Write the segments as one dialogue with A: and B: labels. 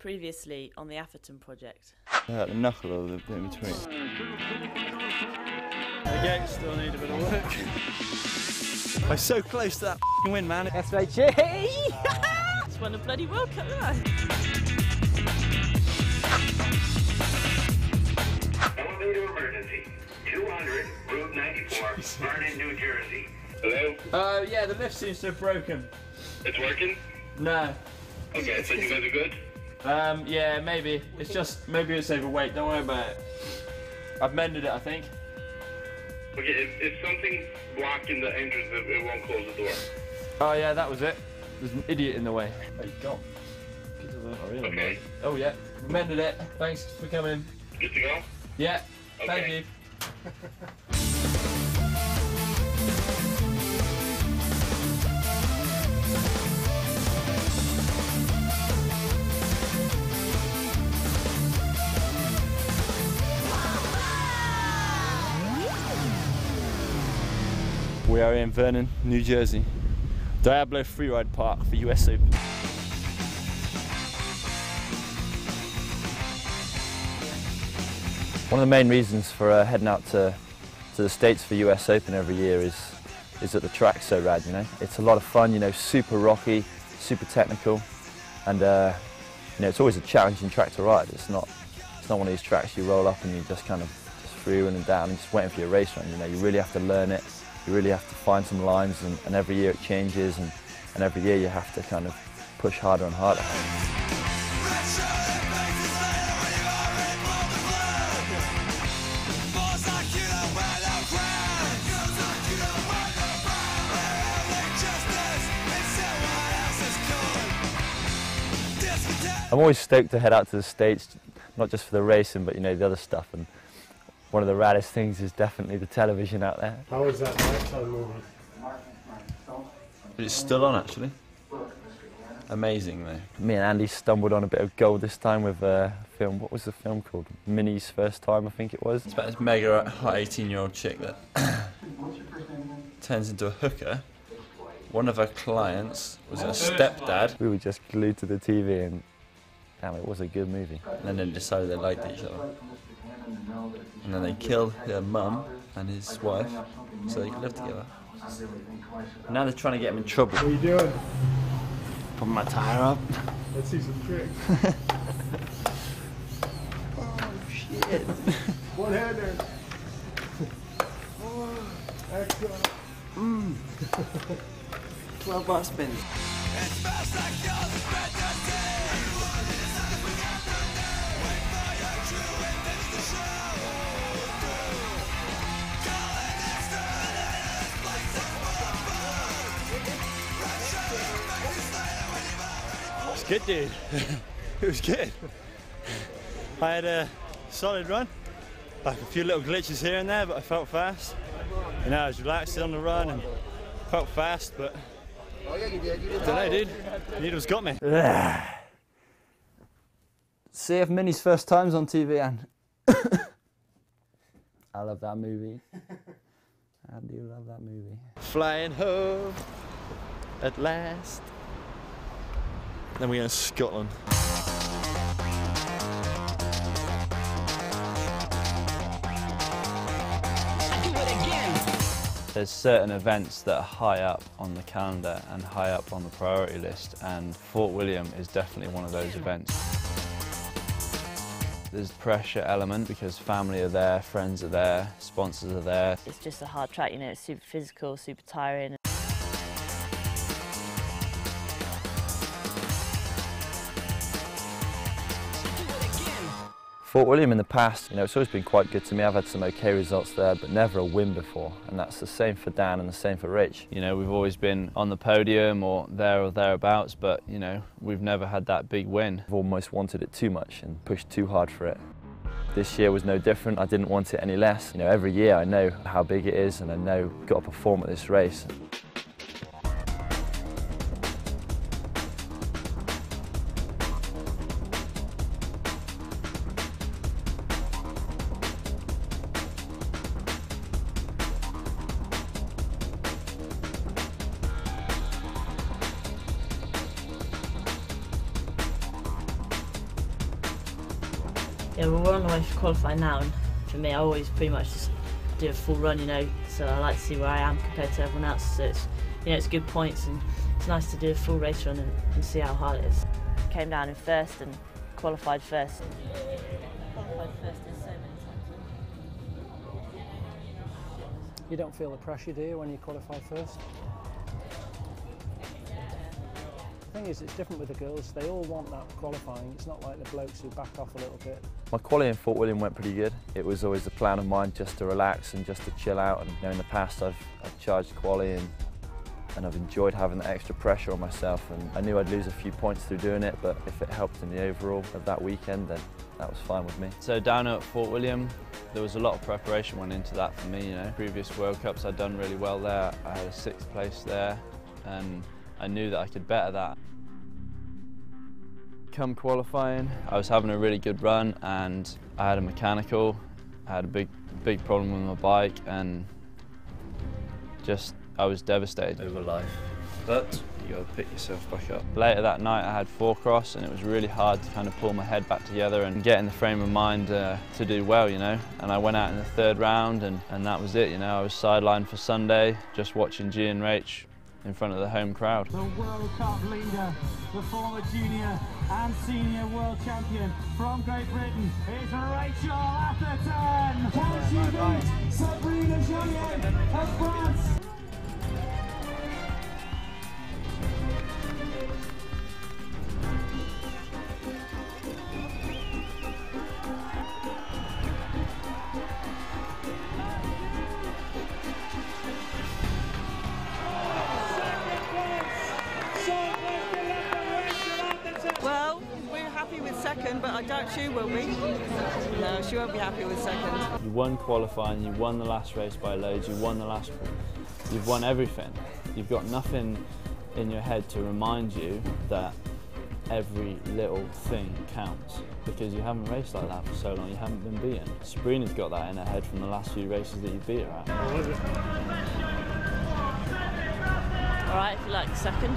A: Previously on the Atherton Project.
B: The knuckle or the bit in between.
C: The gates still need a bit of work.
B: I'm so close to that win, man.
A: That's right, It's won a bloody World Cup, yeah.
D: Elevator emergency. 200 Route 94, Vernon, New Jersey. Hello?
C: Yeah, the lift seems to have broken.
D: It's working?
C: No.
D: Okay, so you guys are good?
C: Yeah, maybe. It's just, maybe it's overweight, don't worry about it. I've mended it, I think.
D: Okay, if something's blocking the entrance, it won't close the door.
C: Oh yeah, that was it. There's an idiot in the way.
B: Hey, go.
D: Okay.
C: Oh yeah, mended it. Thanks for coming.
D: Good to go?
C: Yeah, thank
D: Okay.
C: you.
B: We are in Vernon, New Jersey. Diablo Freeride Park for US Open. One of the main reasons for heading out to the States for US Open every year is that the track's so rad, you know. It's a lot of fun, you know, super rocky, super technical, and you know, it's always a challenging track to ride. It's not one of these tracks you roll up and you just kind of through and down and just waiting for your race run. You know, you really have to learn it. You really have to find some lines, and every year it changes, and every year you have to kind of push harder and harder. I'm always stoked to head out to the States, not just for the racing, but you know, the other stuff. And one of the raddest things is definitely the television out there.
E: How was that nighttime movie?
B: But it's still on, actually. Amazing, though.
C: Me and Andy stumbled on a bit of gold this time with a film. What was the film called? Minnie's First Time, I think it was.
B: It's about this mega hot 18-year-old chick that turns into a hooker. One of her clients was her stepdad.
C: We were just glued to the TV, and damn, it was a good movie.
B: And then they decided they liked each other. And then they killed her mum and his wife so they could live together. And now they're trying to get him in trouble.
E: What are you doing?
B: Putting my tyre up.
E: Let's see some tricks.
B: Oh shit.
E: One hander. Oh, excellent.
B: 12 bar spins.
C: It's good, dude. It was good. I had a solid run, like a few little glitches here and there, but I felt fast. You know, I was relaxed on the run and felt fast, but I don't know, dude. Needles got me. See if Minnie's First Time's on TV, Anne. I love that movie. I do love that movie. Flying home at last.
B: Then we're going to Scotland.
C: There's certain events that are high up on the calendar and high up on the priority list, and Fort William is definitely one of those events. There's pressure element because family are there, friends are there, sponsors are there.
A: It's just a hard track, you know, it's super physical, super tiring.
C: Fort William in the past, you know, it's always been quite good to me. I've had some okay results there, but never a win before. And that's the same for Dan and the same for Rich. You know, we've always been on the podium or thereabouts, but, you know, we've never had that big win. I've almost wanted it too much and pushed too hard for it. This year was no different. I didn't want it any less. You know, every year I know how big it is and I know I've got to perform at this race.
A: Yeah, well, we're on the way for qualifying now, and for me, I always pretty much just do a full run, you know, so I like to see where I am compared to everyone else, so it's, you know, it's good points, and it's nice to do a full race run and see how hard it is. Came down in first and qualified first. Qualified first in so many times.
F: You don't feel the pressure, do you, when you qualify first? The thing is, it's different with the girls. They all want that qualifying. It's not like the blokes who back off a little bit.
B: My quali in Fort William went pretty good. It was always a plan of mine just to relax and just to chill out. And you know, in the past, I've charged quali and I've enjoyed having that extra pressure on myself. And I knew I'd lose a few points through doing it, but if it helped in the overall of that weekend, then that was fine with me.
C: So down at Fort William, there was a lot of preparation went into that for me. You know, previous World Cups I'd done really well there. I had a 6th place there, and I knew that I could better that. Come qualifying, I was having a really good run, and I had a mechanical. I had a big problem with my bike, and just I was devastated.
B: Over life.
C: But you got to pick yourself back up. Later that night I had 4 cross, and it was really hard to kind of pull my head back together and get in the frame of mind to do well, you know. And I went out in the 3rd round, and that was it, you know. I was sidelined for Sunday, just watching G and Rach in front of the home crowd.
G: The World Cup leader, the former junior and senior world champion from Great Britain is Rachel Atherton. Can she beat Sabrina Joliet of France?
H: Well, we're happy with second, but I doubt she will be. No, she won't be happy with second.
C: You won qualifying, you won the last race by loads, you've won everything. You've got nothing in your head to remind you that every little thing counts, because you haven't raced like that for so long, you haven't been beaten. Sabrina's got that in her head from the last few races that you beat her at.
A: Alright, if you like second.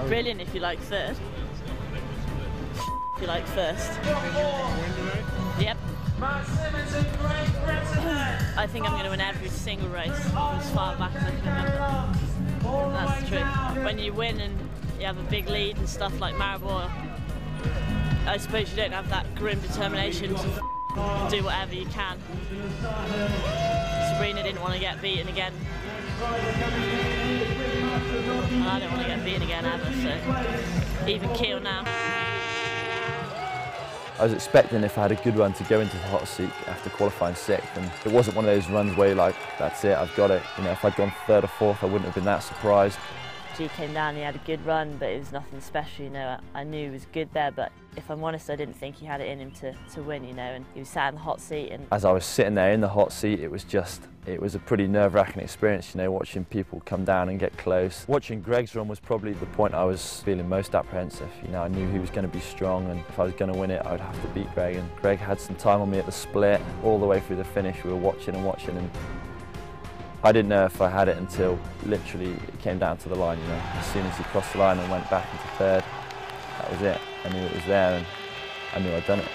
A: Brilliant if you like 3rd. If you like 1st. Yep. I think I'm going to win every single race as far back as I can remember. That's the truth. When you win and you have a big lead and stuff like Maribor, I suppose you don't have that grim determination to do whatever you can. Sabrina didn't want to get beaten again. And I don't want to get beaten again ever, so even keel now.
B: I was expecting, if I had a good run, to go into the hot seat after qualifying 6th, and it wasn't one of those runs where you're like, that's it, I've got it. You know, if I'd gone 3rd or 4th, I wouldn't have been that surprised.
A: G came down, he had a good run, but it was nothing special, you know. I knew he was good there, but if I'm honest, I didn't think he had it in him to win, you know, and he was sat in the hot seat. And
B: as I was sitting there in the hot seat, it was a pretty nerve-wracking experience, you know, watching people come down and get close. Watching Greg's run was probably the point I was feeling most apprehensive. You know, I knew he was going to be strong, and if I was going to win it, I would have to beat Greg. And Greg had some time on me at the split, all the way through the finish. We were watching and watching, and I didn't know if I had it until literally it came down to the line, you know. As soon as he crossed the line and went back into 3rd, that was it. I knew it was there, and I knew I'd done it.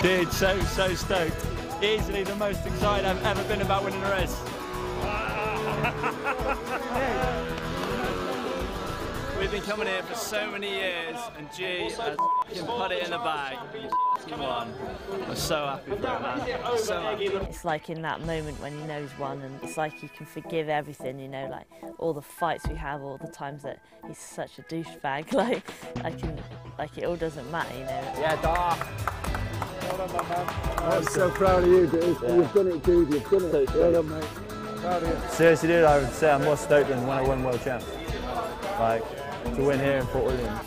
G: Dude, so stoked. Easily the most excited I've ever been about winning a race.
C: We've been coming here for so many years, and G has put it in the bag. Won. I'm so happy for him, man. So happy.
A: it's like in that moment when you know he's won, and it's like you can forgive everything, you know, like all the fights we have, all the times that he's such a douchebag, like it all doesn't matter, you know.
E: Yeah, dog. I'm so proud of you, dude. Yeah. You've done it, dude. You've done it. Well done, mate. Proud of you.
B: Seriously, dude, I would say I'm more stoked than when I won World Champs. Like, to win here in Fort William.